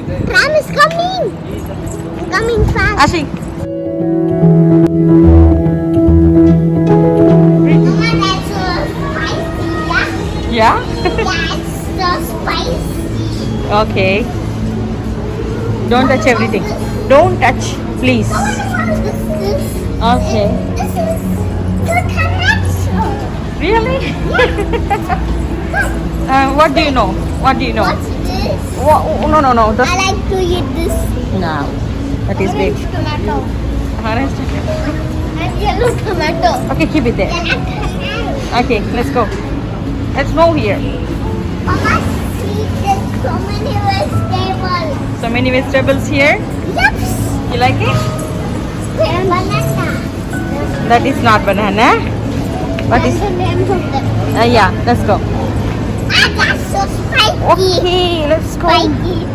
Tram is coming. Coming fast. Aashi. Mama, that's so spicy. Yeah? Yeah, it's so spicy. Okay. Don't touch everything. Don't touch, please. This is. Okay. This is the connection. Really? What do you know? What do you know? What's this? No. I like to eat this. No. That is big. Orange tomato. Orange. And yellow tomato. Okay, keep it there. They're not tomato. Okay, let's go. Let's move here. Mama, see, there's so many vegetables. So many vegetables here. Yep. You like it? And banana. That is not banana. What That's is? the name of them. Yeah, let's go. Ah, that's so spicy. Okay, let's go. Spicy.